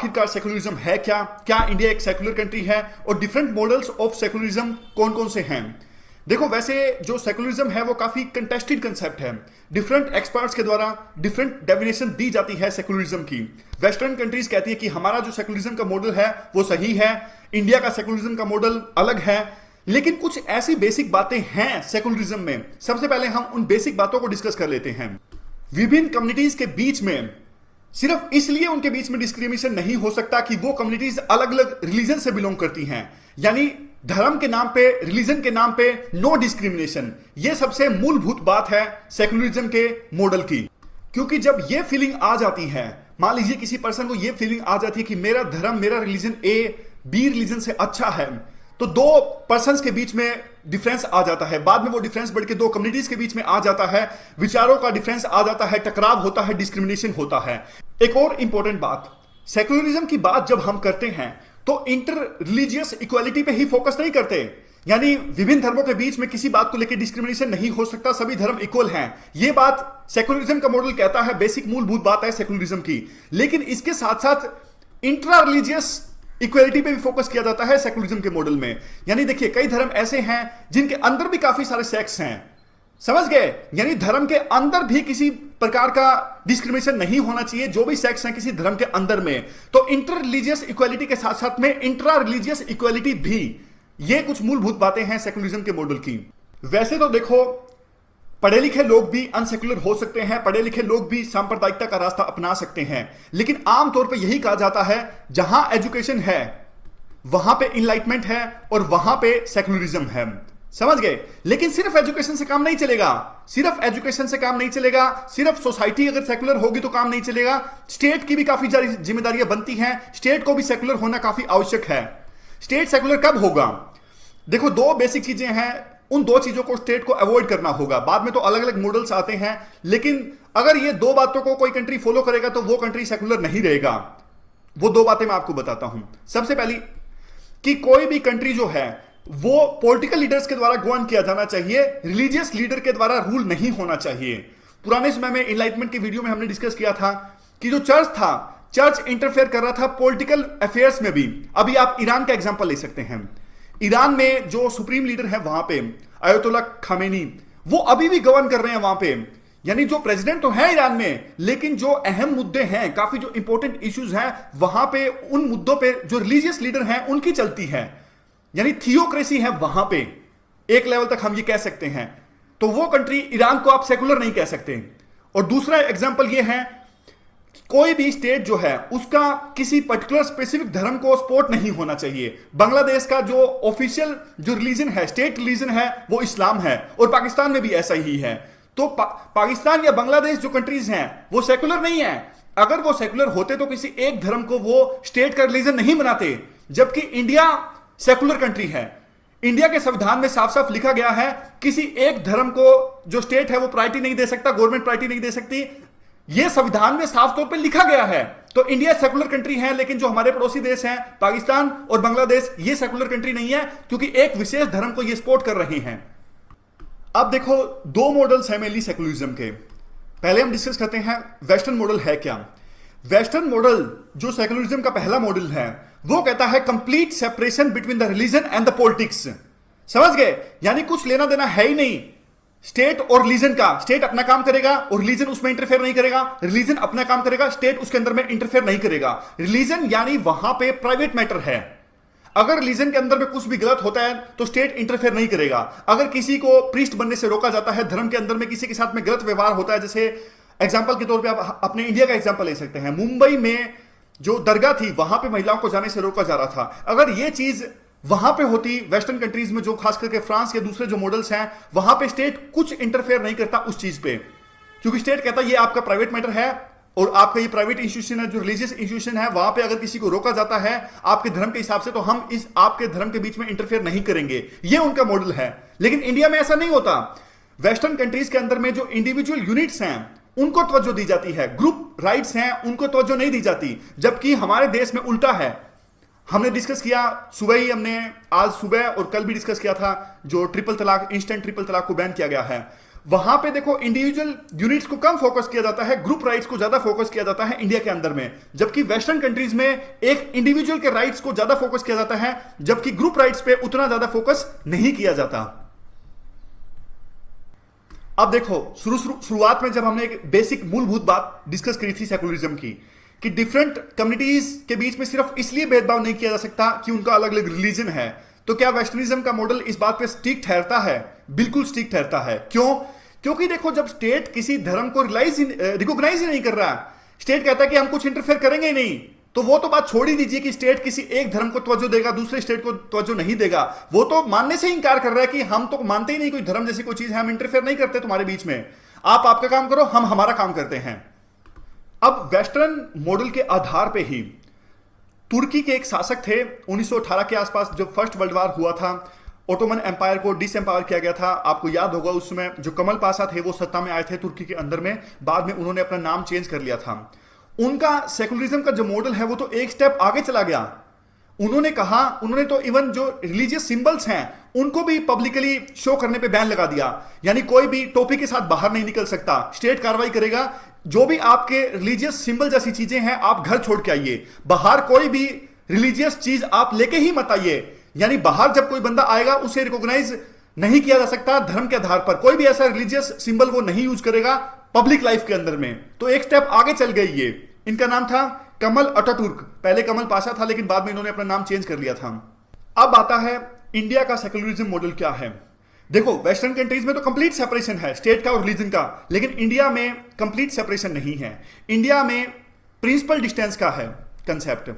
आखिरकार सेकुलरिज्म है क्या, क्या इंडिया एक सेकुलर कंट्री है, और डिफरेंट मॉडल्स ऑफ सेकुलरिज्म कौन कौन से हैं। देखो, वैसे जो सेकुलरिज्म है वो काफी कंटेस्टेड कंसेप्ट है। डिफरेंट एक्सपर्ट्स के द्वारा डिफरेंट डेफिनेशन दी जाती है सेकुलरिज्म की। वेस्टर्न कंट्रीज कहती है कि हमारा जो सेकुलरिज्म का मॉडल है वो सही है, इंडिया का सेकुलरिज्म का मॉडल अलग है। लेकिन कुछ ऐसी बेसिक बातें हैं सेकुलरिज्म में, सबसे पहले हम उन बेसिक बातों को डिस्कस कर लेते हैं। विभिन्न कम्युनिटीज के बीच में सिर्फ इसलिए उनके बीच में डिस्क्रिमिनेशन नहीं हो सकता कि वो कम्युनिटीज अलग अलग रिलीजन से बिलोंग करती हैं, यानी धर्म के नाम पे, रिलीजन के नाम पे नो डिस्क्रिमिनेशन। ये सबसे मूलभूत बात है सेकुलरिज्म के मॉडल की। क्योंकि जब ये फीलिंग आ जाती है, मान लीजिए किसी पर्सन को ये फीलिंग आ जाती है कि मेरा धर्म, मेरा रिलीजन ए बी रिलीजन से अच्छा है, तो दो पर्संस के बीच में डिफरेंस आ जाता है। बाद में वो डिफरेंस बढ़ के दो कम्युनिटीज के बीच में आ जाता है, विचारों का डिफरेंस आ जाता है, टकराव होता है, डिस्क्रिमिनेशन होता है। एक और इंपॉर्टेंट बात, सेकुलरिज्म की बात जब हम करते हैं तो इंटर रिलीजियस इक्वालिटी पे ही फोकस नहीं करते, यानी विभिन्न धर्मों के बीच में किसी बात को लेकर डिस्क्रिमिनेशन नहीं हो सकता, सभी धर्म इक्वल हैं। यह बात सेकुलरिज्म का मॉडल कहता है, बेसिक मूलभूत बात है सेकुलरिज्म की। लेकिन इसके साथ साथ इंट्रा रिलीजियस इक्वालिटी पे भी फोकस किया जाता है सेकुलरिज्म के मॉडल में। यानी देखिए, कई धर्म ऐसे हैं जिनके अंदर भी काफी सारे सेक्ट्स हैं, समझ गए, यानी धर्म के अंदर भी किसी प्रकार का डिस्क्रिमिनेशन नहीं होना चाहिए, जो भी सेक्स हैं किसी धर्म के अंदर में। तो इंटर रिलीजियस इक्वालिटी के साथ साथ में इंट्रा रिलीजियस इक्वालिटी भी, ये कुछ मूलभूत बातें हैं सेकुलरिज्म के मॉडल की। वैसे तो देखो, पढ़े लिखे लोग भी अनसेकुलर हो सकते हैं, पढ़े लिखे लोग भी सांप्रदायिकता का रास्ता अपना सकते हैं, लेकिन आमतौर पर यही कहा जाता है जहां एजुकेशन है वहां पे इनलाइटमेंट है और वहां पे सेकुलरिज्म है, समझ गए। लेकिन सिर्फ एजुकेशन से काम नहीं चलेगा, सिर्फ एजुकेशन से काम नहीं चलेगा, सिर्फ सोसाइटी अगर सेकुलर होगी तो काम नहीं चलेगा। स्टेट की भी काफी जिम्मेदारियां बनती हैं, स्टेट को भी सेकुलर होना काफी आवश्यक है। स्टेट सेकुलर कब होगा? देखो, दो बेसिक चीजें हैं, उन दो चीजों को स्टेट को अवॉइड करना होगा। बाद में तो अलग अलग मॉडल्स आते हैं, लेकिन अगर ये दो बातों को कोई कंट्री फॉलो करेगा तो वो कंट्री सेकुलर नहीं रहेगा। वो दो बातें मैं आपको बताता हूं। सबसे पहली कि कोई भी कंट्री जो है वो पॉलिटिकल लीडर्स के द्वारा गवर्न किया जाना चाहिए, रिलीजियस लीडर के द्वारा रूल नहीं होना चाहिए। पुराने समय में इनलाइटमेंट की वीडियो में हमने डिस्कस किया था कि जो चर्च था, चर्च इंटरफेयर कर रहा था पॉलिटिकल अफेयर्स में भी। अभी आप ईरान का एग्जांपल ले सकते हैं। ईरान में जो सुप्रीम लीडर है वहां पे अयतुल्ला खामेनी, वो अभी भी गवर्न कर रहे हैं वहां पे। यानी जो प्रेसिडेंट तो है ईरान में, लेकिन जो अहम मुद्दे हैं, काफी जो इंपॉर्टेंट इश्यूज हैं, वहां पे उन मुद्दों पे जो रिलीजियस लीडर हैं उनकी चलती है, यानी थियोक्रेसी है वहां पे। एक लेवल तक हम ये कह सकते हैं। तो वो कंट्री, ईरान को आप सेकुलर नहीं कह सकते। और दूसरा एग्जांपल ये है, कोई भी स्टेट जो है उसका किसी पर्टिकुलर स्पेसिफिक धर्म को सपोर्ट नहीं होना चाहिए। बांग्लादेश का जो ऑफिशियल जो रिलीजन है, स्टेट रिलीजन है, वो इस्लाम है, और पाकिस्तान में भी ऐसा ही है। तो पाकिस्तान या बांग्लादेश जो कंट्रीज हैं वो सेकुलर नहीं है। अगर वो सेकुलर होते तो किसी एक धर्म को वो स्टेट का रिलीजन नहीं बनाते। जबकि इंडिया सेकुलर कंट्री है, इंडिया के संविधान में साफ साफ लिखा गया है किसी एक धर्म को जो स्टेट है वो प्रायोरिटी नहीं दे सकता, गवर्नमेंट प्रायोरिटी नहीं दे सकती। यह संविधान में साफ तौर पे लिखा गया है। तो इंडिया सेकुलर कंट्री है, लेकिन जो हमारे पड़ोसी देश हैं पाकिस्तान और बांग्लादेश, ये सेकुलर कंट्री नहीं है, क्योंकि एक विशेष धर्म को ये सपोर्ट कर रहे हैं। अब देखो, दो मॉडल्स हैं मेनली सेकुलरिज्म के। पहले हम डिस्कस करते हैं वेस्टर्न मॉडल है क्या। वेस्टर्न मॉडल जो सेकुलरिज्म का पहला मॉडल है वो कहता है complete separation between the religion and the politics. समझ गए, यानी कुछ लेना देना है ही नहीं स्टेट और रिलीजन का। स्टेट अपना काम करेगा और रिलीजन उसमें इंटरफेयर नहीं करेगा, रिलीजन अपना काम करेगा, स्टेट उसके अंदर में इंटरफेयर नहीं करेगा। रिलीजन यानी वहां पे प्राइवेट मैटर है। अगर रिलीजन के अंदर में कुछ भी गलत होता है तो स्टेट इंटरफेयर नहीं करेगा। अगर किसी को प्रीस्ट बनने से रोका जाता है, धर्म के अंदर में किसी के साथ में गलत व्यवहार होता है, जैसे एग्जाम्पल के तौर पर आप अपने इंडिया का एग्जाम्पल ले सकते हैं। मुंबई में जो दरगाह थी वहां पे महिलाओं को जाने से रोका जा रहा था। अगर यह चीज वहां पे होती वेस्टर्न कंट्रीज में, जो खास करके फ्रांस के दूसरे जो मॉडल्स हैं, वहां पे स्टेट कुछ इंटरफेयर नहीं करता उस चीज पे, क्योंकि स्टेट कहता है ये आपका प्राइवेट मैटर है और आपका ये प्राइवेट इंस्टीट्यूशन है, जो रिलीजियस इंस्टीट्यूशन है, वहां पे अगर किसी को रोका जाता है आपके धर्म के हिसाब से तो हम इस आपके धर्म के बीच में इंटरफेयर नहीं करेंगे। ये उनका मॉडल है। लेकिन इंडिया में ऐसा नहीं होता। वेस्टर्न कंट्रीज के अंदर में जो इंडिविजुअल यूनिट्स हैं उनको तवज्जो दी जाती है, ग्रुप राइट्स हैं उनको तवज्जो नहीं दी जाती। जबकि हमारे देश में उल्टा है। हमने डिस्कस किया सुबह ही, हमने आज सुबह और कल भी डिस्कस किया था जो ट्रिपल तलाक, इंस्टेंट ट्रिपल तलाक को बैन किया गया है। वहां पे देखो इंडिविजुअल यूनिट्स को कम फोकस किया जाता है, ग्रुप राइट्स को ज्यादा फोकस किया जाता है इंडिया के अंदर में, जबकि वेस्टर्न कंट्रीज में एक इंडिविजुअल के राइट्स को ज्यादा फोकस किया जाता है, जबकि ग्रुप राइट्स पे उतना ज्यादा फोकस नहीं किया जाता। अब देखो शुरुआत में जब हमने एक बेसिक मूलभूत बात डिस्कस करी थी सेकुलरिज्म की, कि डिफरेंट कम्युनिटीज के बीच में सिर्फ इसलिए भेदभाव नहीं किया जा सकता कि उनका अलग अलग रिलीजन है, तो क्या वेस्टर्निज्म का मॉडल इस बात पे स्टिक ठहरता है? बिल्कुल स्टिक ठहरता है। क्यों? क्योंकि देखो जब स्टेट किसी धर्म को रिकॉग्नाइज ही नहीं कर रहा, स्टेट कहता है कि हम कुछ इंटरफेयर करेंगे ही नहीं, तो वो तो बात छोड़ ही दीजिए कि स्टेट किसी एक धर्म को तवज्जो देगा, दूसरे स्टेट को तवज्जो नहीं देगा, वो तो मानने से इंकार कर रहा है कि हम तो मानते ही नहीं कोई धर्म जैसी कोई चीज है, हम इंटरफेयर नहीं करते तुम्हारे बीच में, आप आपका काम करो, हम हमारा काम करते हैं। अब वेस्टर्न मॉडल के आधार पे ही तुर्की के एक शासक थे 1918 के आसपास, जब फर्स्ट वर्ल्ड वॉर हुआ था, ओटोमन एम्पायर को डिसएम्पावर किया गया था। आपको याद होगा उस समय जो कमल पाशा थे वो सत्ता में आए थे तुर्की के अंदर में, बाद में उन्होंने अपना नाम चेंज कर लिया था। उनका सेकुलरिज्म का जो मॉडल है वो तो एक स्टेप आगे चला गया। उन्होंने तो इवन जो रिलीजियस सिंबल्स हैं उनको भी पब्लिकली शो करने पे बैन लगा दिया, यानी कोई भी टोपी के साथ बाहर नहीं निकल सकता, स्टेट कार्रवाई करेगा, जो भी आपके रिलीजियस सिंबल जैसी चीजें हैं आप घर छोड़ के आइए, बाहर कोई भी रिलीजियस चीज आप लेके ही मत आइए, यानी बाहर जब कोई बंदा आएगा उसे रिकॉग्नाइज नहीं किया जा सकता धर्म के आधार पर, कोई भी ऐसा रिलीजियस सिंबल वो नहीं यूज करेगा पब्लिक लाइफ के अंदर में। तो एक स्टेप आगे चल गई ये। इनका नाम था कमल अटातुर्क, पहले कमल पाशा था लेकिन बाद में इन्होंने अपना नाम चेंज कर लिया था। अब आता है इंडिया का सेकुलरिज्म मॉडल क्या है। देखो वेस्टर्न कंट्रीज में तो कंप्लीट सेपरेशन है स्टेट का और रिलीजन का, लेकिन इंडिया में कंप्लीट सेपरेशन नहीं है। इंडिया में प्रिंसिपल डिस्टेंस का है कंसेप्ट,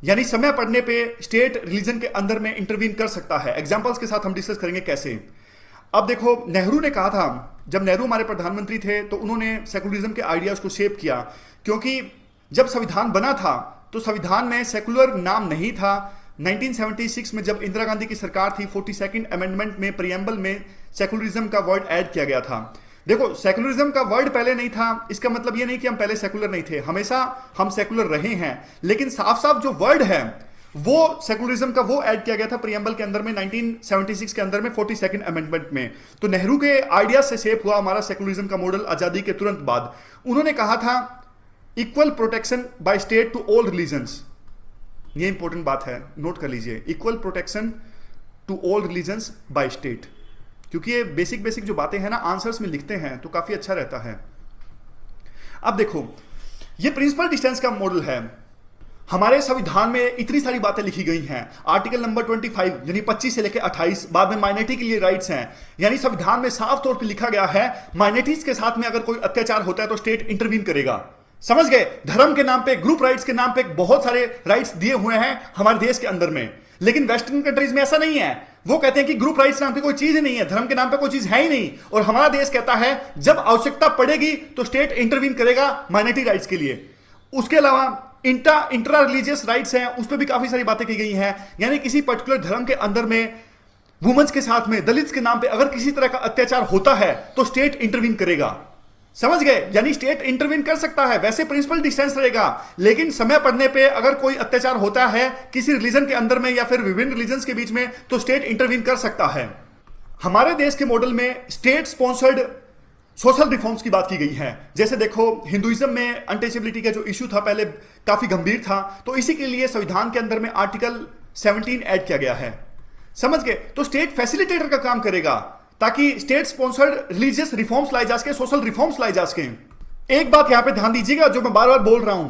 यानी समय पड़ने पे स्टेट रिलीजन के अंदर में इंटरवीन कर सकता है। एग्जांपल्स के साथ हम डिस्कस करेंगे कैसे। अब देखो नेहरू ने कहा था, जब नेहरू हमारे प्रधानमंत्री थे तो उन्होंने सेकुलरिज्म के आइडियाज को शेप किया, क्योंकि जब संविधान बना था तो संविधान में सेकुलर नाम नहीं था। 1976 में जब इंदिरा गांधी की सरकार थी, 42nd अमेंडमेंट में प्रियम्बल में सेकुलरिज्म का वर्ड ऐड किया गया था। देखो सेकुलरिज्म का वर्ड पहले नहीं था, इसका मतलब ये नहीं कि हम पहले सेकुलर नहीं थे, हमेशा हम सेकुलर रहे हैं, लेकिन साफ साफ जो वर्ड है वो सेकुलरिज्म का वो ऐड किया गया था प्रियम्बल के अंदर में 1976 के अंदर में 42nd अमेंडमेंट में। तो नेहरू के आइडिया से शेप हुआ हमारा सेकुलरिज्म का मॉडल आजादी के तुरंत बाद। उन्होंने कहा था equal protection by state to all religions, ये इंपॉर्टेंट बात है, नोट कर लीजिए, equal protection to all religions by state, क्योंकि ये बेसिक जो बातें हैं ना आंसर्स में लिखते हैं तो काफी अच्छा रहता है। अब देखो ये प्रिंसिपल डिस्टेंस का मॉडल है। हमारे संविधान में इतनी सारी बातें लिखी गई हैं, आर्टिकल नंबर 25 यानी 25 से लेकर 28, बाद में माइनॉरिटी के लिए राइट्स हैं, यानी संविधान में साफ तौर पे लिखा गया है माइनॉरिटीज के साथ में अगर कोई अत्याचार होता है तो स्टेट इंटरवीन करेगा। समझ गए? धर्म के नाम पे, ग्रुप राइट्स के नाम पे बहुत सारे राइट्स दिए हुए हैं हमारे देश के अंदर में, लेकिन वेस्टर्न कंट्रीज में ऐसा नहीं है। वो कहते हैं कि ग्रुप राइट्स नाम की कोई चीज ही नहीं है, धर्म के नाम पे कोई चीज है ही नहीं, और हमारा देश कहता है जब आवश्यकता पड़ेगी तो स्टेट इंटरवीन करेगा माइनॉरिटी राइट्स के लिए। उसके अलावा इंट्रा रिलीजियस राइट्स हैं, उस पर भी काफी सारी बातें की गई हैं, यानी किसी पर्टिकुलर धर्म के अंदर में वुमेन्स के साथ में, दलित्स के नाम पे अगर किसी तरह का अत्याचार होता है तो स्टेट इंटरवीन करेगा। समझ गए? यानी स्टेट इंटरवीन कर सकता है, वैसे प्रिंसिपल डिस्टेंस रहेगा, लेकिन समय पड़ने पे अगर कोई अत्याचार होता है किसी रिलीजन के अंदर में या फिर विभिन्न रिलीजन्स के बीच में तो स्टेट इंटरवीन कर सकता है। हमारे देश के मॉडल में स्टेट स्पॉन्सर्ड सोशल रिफॉर्म्स की बात की गई है। जैसे देखो हिंदुइज्म में अनटचेबिलिटी का जो इश्यू था पहले काफी गंभीर था, तो इसी के लिए संविधान के अंदर में आर्टिकल 17 ऐड किया गया है। समझ गए? तो स्टेट फैसिलिटेटर का काम करेगा ताकि स्टेट स्पॉन्सर्ड रिलीजियस रिफॉर्म्स लाई जा सके, सोशल रिफॉर्म्स लाई जा सके। एक बात यहां पे ध्यान दीजिएगा जो मैं बार बार बोल रहा हूं,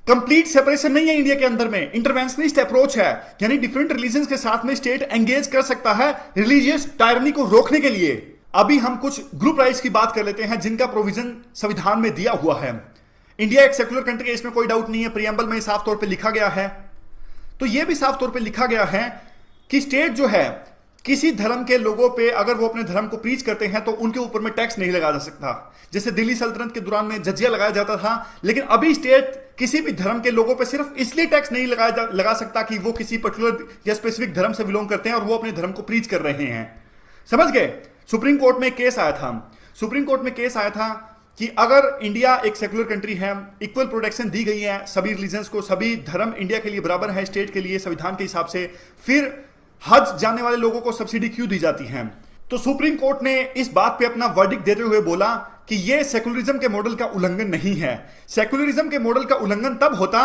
कंप्लीट सेपरेशन नहीं है इंडिया के अंदर में, इंटरवेंशनिस्ट अप्रोच है, यानी डिफरेंट रिलीजन्स के साथ में स्टेट एंगेज कर सकता है रिलीजियस टायरनी को रोकने के लिए। अभी हम कुछ ग्रुप राइट्स की बात कर लेते हैं जिनका प्रोविजन संविधान में दिया हुआ है। इंडिया एक सेकुलर कंट्री है, इसमें कोई डाउट नहीं है, प्रियम्बल में साफ तौर पे लिखा गया है। तो यह भी साफ तौर पे लिखा गया है कि स्टेट जो है किसी धर्म के लोगों पे अगर वो अपने धर्म को प्रीच करते हैं तो उनके ऊपर में टैक्स नहीं लगाया जा सकता। जैसे दिल्ली सल्तनत के दौरान में जजिया लगाया जाता था, लेकिन अभी स्टेट किसी भी धर्म के लोगों पे सिर्फ इसलिए टैक्स नहीं लगा सकता कि वो किसी पर्टिकुलर या स्पेसिफिक धर्म से बिलोंग करते हैं और वो अपने धर्म को प्रीच कर रहे हैं। समझ गए? सुप्रीम कोर्ट में केस आया था कि अगर इंडिया एक सेकुलर कंट्री है, इक्वल प्रोटेक्शन दी गई है सभी रिलीजन्स को, सभी धर्म इंडिया के लिए बराबर है स्टेट के लिए संविधान के हिसाब से, फिर हज जाने वाले लोगों को सब्सिडी क्यों दी जाती है? तो सुप्रीम कोर्ट ने इस बात पे अपना वर्डिक्ट देते हुए बोला कि यह सेकुलरिज्म के मॉडल का उल्लंघन नहीं है। सेकुलरिज्म के मॉडल का उल्लंघन तब होता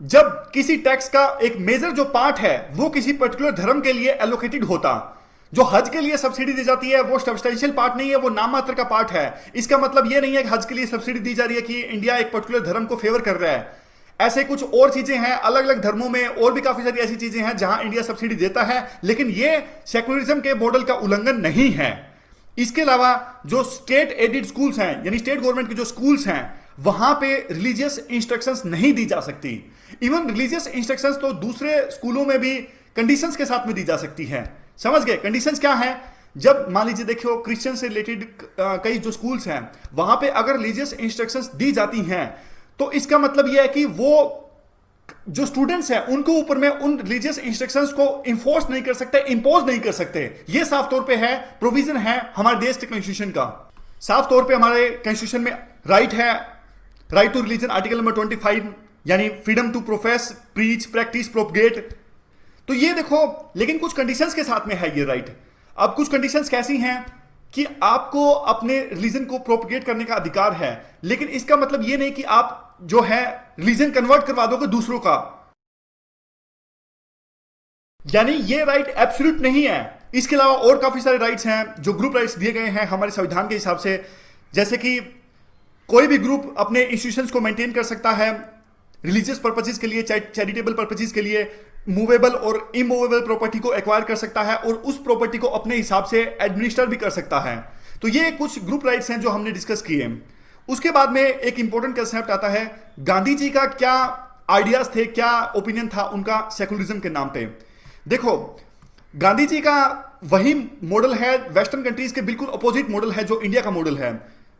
जब किसी टैक्स का एक मेजर जो पार्ट है वो किसी पर्टिकुलर धर्म के लिए एलोकेटेड होता। जो हज के लिए सब्सिडी दी जाती है वो सब्सटेंशियल पार्ट नहीं है, वो नाम मात्र का पार्ट है। इसका मतलब यह नहीं है कि हज के लिए सब्सिडी दी जा रही है कि इंडिया एक पर्टिकुलर धर्म को फेवर कर रहा है। ऐसे कुछ और चीजें हैं, अलग अलग धर्मों में और भी काफी सारी ऐसी चीजें हैं जहां इंडिया सब्सिडी देता है, लेकिन यह सेकुलरिज्म के मॉडल का उल्लंघन नहीं है। इसके अलावा जो स्टेट एडेड स्कूल्स हैं, यानी स्टेट गवर्नमेंट के जो स्कूल्स हैं, वहां पे रिलीजियस इंस्ट्रक्शंस नहीं दी जा सकती। इवन रिलीजियस इंस्ट्रक्शंस तो दूसरे स्कूलों में भी कंडीशंस के साथ में दी जा सकती है। समझ गए? कंडीशंस क्या है? जब मान लीजिए देखियो क्रिश्चियन से रिलेटेड कई जो स्कूल्स हैं वहां पे अगर रिलीजियस इंस्ट्रक्शंस दी जाती हैं तो इसका मतलब यह है कि वो जो स्टूडेंट्स हैं उनको ऊपर में उन रिलीजियस इंस्ट्रक्शंस को इन्फोर्स नहीं कर सकते, इंपोज नहीं कर सकते। यह साफ तौर पे है, प्रोविजन है हमारे देश के कॉन्स्टिट्यूशन का। साफ तौर पे हमारे कॉन्स्टिट्यूशन में राइट है, right to religion, article number 25, यानी freedom to profess, preach, practice, propagate. तो ये देखो, लेकिन कुछ कंडीशंस के साथ में है ये राइट। अब कुछ कंडीशंस कैसी हैं कि आपको अपने रिलीजन को प्रोपगेट करने का अधिकार है, लेकिन इसका मतलब ये नहीं कि आप जो है रिलीजन कन्वर्ट करवा दोगे दूसरों का, यानी ये राइट एब्सोल्यूट नहीं है। इसके अलावा और काफी सारे राइट्स हैं जो ग्रुप राइट्स दिए गए हैं हमारे संविधान के हिसाब से, जैसे कि कोई भी ग्रुप अपने इंस्टीट्यूशंस को मेंटेन कर सकता है रिलीजियस पर्पसेस के लिए, चैरिटेबल पर्पसेस के लिए, मूवेबल और इमूवेबल प्रॉपर्टी को एक्वायर कर सकता है और उस प्रॉपर्टी को अपने हिसाब से एडमिनिस्टर भी कर सकता है। तो ये कुछ ग्रुप राइट्स हैं जो हमने डिस्कस किए। उसके बाद में एक इंपॉर्टेंट कंसेप्ट आता है, गांधी जी का क्या आइडियाज थे, क्या ओपिनियन था उनका सेकुलरिज्म के नाम पे। देखो, गांधी जी का वही मॉडल है, वेस्टर्न कंट्रीज के बिल्कुल अपोजिट मॉडल है जो इंडिया का मॉडल है।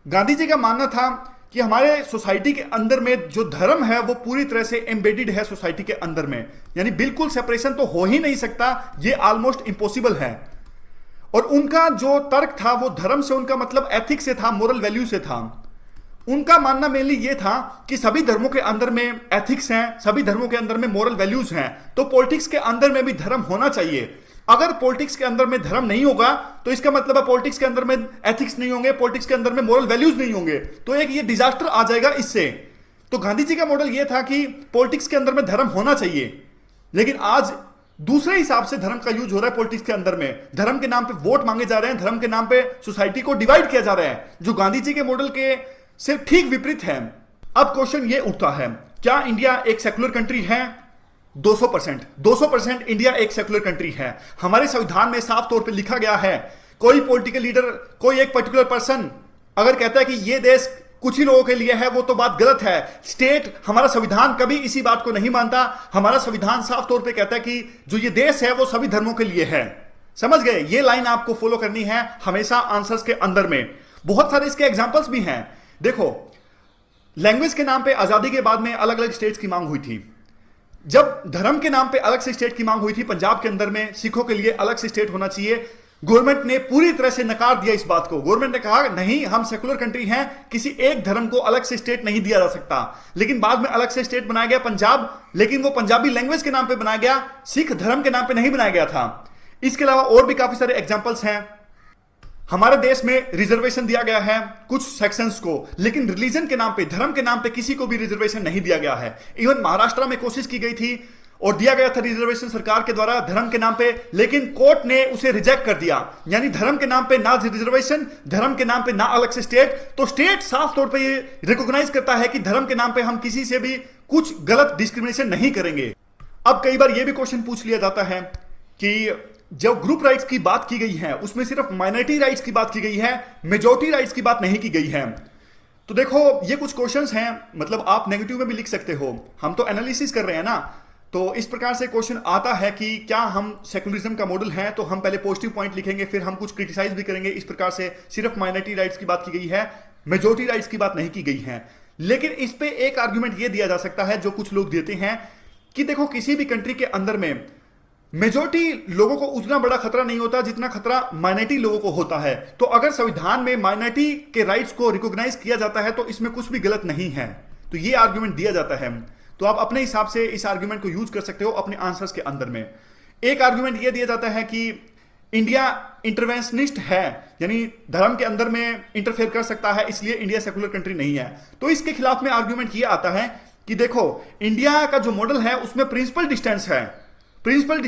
गांधी जी का मानना था कि हमारे सोसाइटी के अंदर में जो धर्म है वो पूरी तरह से एम्बेडेड है सोसाइटी के अंदर में, यानी बिल्कुल सेपरेशन तो हो ही नहीं सकता, ये ऑलमोस्ट इम्पॉसिबल है। और उनका जो तर्क था वो धर्म से उनका मतलब एथिक्स से था, मोरल वैल्यू से था। उनका मानना मेनली ये था कि सभी धर्मों के अंदर में एथिक्स हैं, सभी धर्मों के अंदर में मोरल वैल्यूज हैं, तो पॉलिटिक्स के अंदर में भी धर्म होना चाहिए। अगर पॉलिटिक्स के अंदर में धर्म नहीं होगा तो इसका मतलब है पॉलिटिक्स के अंदर में एथिक्स नहीं होंगे, पॉलिटिक्स के अंदर में मोरल वैल्यूज नहीं होंगे, तो एक ये डिजास्टर आ जाएगा इससे। तो गांधी जी का मॉडल ये था कि पॉलिटिक्स के अंदर में धर्म होना चाहिए, लेकिन आज दूसरे हिसाब से धर्म का यूज हो रहा है पॉलिटिक्स के अंदर में। धर्म के नाम पे वोट मांगे जा रहे हैं, धर्म के नाम पे सोसाइटी को डिवाइड किया जा रहा है, जो गांधी जी के मॉडल के से ठीक विपरीत है। अब क्वेश्चन ये उठता है, क्या इंडिया एक सेकुलर कंट्री है? 200% इंडिया एक सेकुलर कंट्री है। हमारे संविधान में साफ तौर पे लिखा गया है, कोई पॉलिटिकल लीडर, कोई एक पर्टिकुलर पर्सन अगर कहता है कि ये देश कुछ ही लोगों के लिए है, वो तो बात गलत है। स्टेट, हमारा संविधान कभी इसी बात को नहीं मानता। हमारा संविधान साफ तौर पे कहता है कि जो ये देश है वो सभी धर्मों के लिए है। समझ गए? ये लाइन आपको फॉलो करनी है हमेशा आंसर्स के अंदर में। बहुत सारे इसके एग्जांपल्स भी हैं। देखो, लैंग्वेज के नाम पे आजादी के बाद में अलग अलग स्टेट्स की मांग हुई थी। जब धर्म के नाम पे अलग से स्टेट की मांग हुई थी, पंजाब के अंदर में सिखों के लिए अलग से स्टेट होना चाहिए, गवर्नमेंट ने पूरी तरह से नकार दिया इस बात को। गवर्नमेंट ने कहा नहीं, हम सेकुलर कंट्री हैं, किसी एक धर्म को अलग से स्टेट नहीं दिया जा सकता। लेकिन बाद में अलग से स्टेट बनाया गया पंजाब, लेकिन वो पंजाबी लैंग्वेज के नाम पे बनाया गया, सिख धर्म के नाम पे नहीं बनाया गया था। इसके अलावा और भी काफी सारे एग्जाम्पल्स हैं। हमारे देश में रिजर्वेशन दिया गया है कुछ सेक्शंस को, लेकिन रिलीजन के नाम पे, धर्म के नाम पे किसी को भी रिजर्वेशन नहीं दिया गया है। इवन महाराष्ट्र में कोशिश की गई थी और दिया गया था रिजर्वेशन सरकार के द्वारा धर्म के नाम पे, लेकिन कोर्ट ने उसे रिजेक्ट कर दिया। यानी धर्म के नाम पे ना रिजर्वेशन, धर्म के नाम पे ना अलग से स्टेट। तो स्टेट साफ तौर पे ये रिकॉग्नाइज करता है कि धर्म के नाम पे हम किसी से भी कुछ गलत डिस्क्रिमिनेशन नहीं करेंगे। अब कई बार ये भी क्वेश्चन पूछ लिया जाता है कि जब ग्रुप राइट्स की बात की गई है उसमें सिर्फ माइनॉरिटी राइट्स की बात की गई है, मेजॉरिटी राइट्स की बात नहीं की गई है। तो देखो, ये कुछ क्वेश्चंस हैं, मतलब आप नेगेटिव में भी लिख सकते हो, हम तो एनालिसिस कर रहे हैं ना। तो इस प्रकार से क्वेश्चन आता है कि क्या हम सेकुलरिज्म का मॉडल हैं, तो हम पहले पॉजिटिव पॉइंट लिखेंगे, फिर हम कुछ क्रिटिसाइज भी करेंगे। इस प्रकार से सिर्फ माइनॉरिटी राइट्स की बात की गई है, मेजॉरिटी राइट्स की बात नहीं की गई है। लेकिन इस पे एक आर्ग्यूमेंट ये दिया जा सकता है जो कुछ लोग देते हैं कि देखो, किसी भी कंट्री के अंदर में मेजॉरिटी लोगों को उतना बड़ा खतरा नहीं होता जितना खतरा माइनॉरिटी लोगों को होता है। तो अगर संविधान में माइनॉरिटी के राइट्स को रिकॉग्नाइज किया जाता है तो इसमें कुछ भी गलत नहीं है। तो ये आर्ग्यूमेंट दिया जाता है, तो आप अपने हिसाब से इस आर्ग्यूमेंट को यूज कर सकते हो अपने आंसर्स के अंदर में। एक आर्ग्यूमेंट ये दिया जाता है कि इंडिया इंटरवेंशनिस्ट है, यानी धर्म के अंदर में इंटरफेयर कर सकता है, इसलिए इंडिया सेकुलर कंट्री नहीं है। तो इसके खिलाफ में आर्ग्यूमेंट ये आता है कि देखो इंडिया का जो मॉडल है उसमें प्रिंसिपल डिस्टेंस है, प्रिंसिपल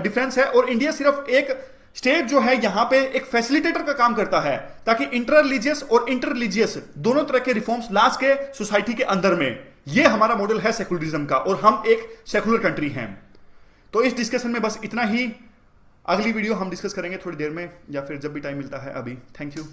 डिफरेंस है, और इंडिया सिर्फ एक स्टेट जो है यहां पे एक फैसिलिटेटर का काम करता है ताकि इंटर रिलीजियस और इंटर रिलीजियस दोनों तरह के रिफॉर्म्स ला सके सोसाइटी के अंदर में। ये हमारा मॉडल है सेकुलरिज्म का, और हम एक सेकुलर कंट्री हैं। तो इस डिस्कशन में बस इतना ही। अगली वीडियो हम डिस्कस करेंगे थोड़ी देर में, या फिर जब भी टाइम मिलता है अभी। Thank you.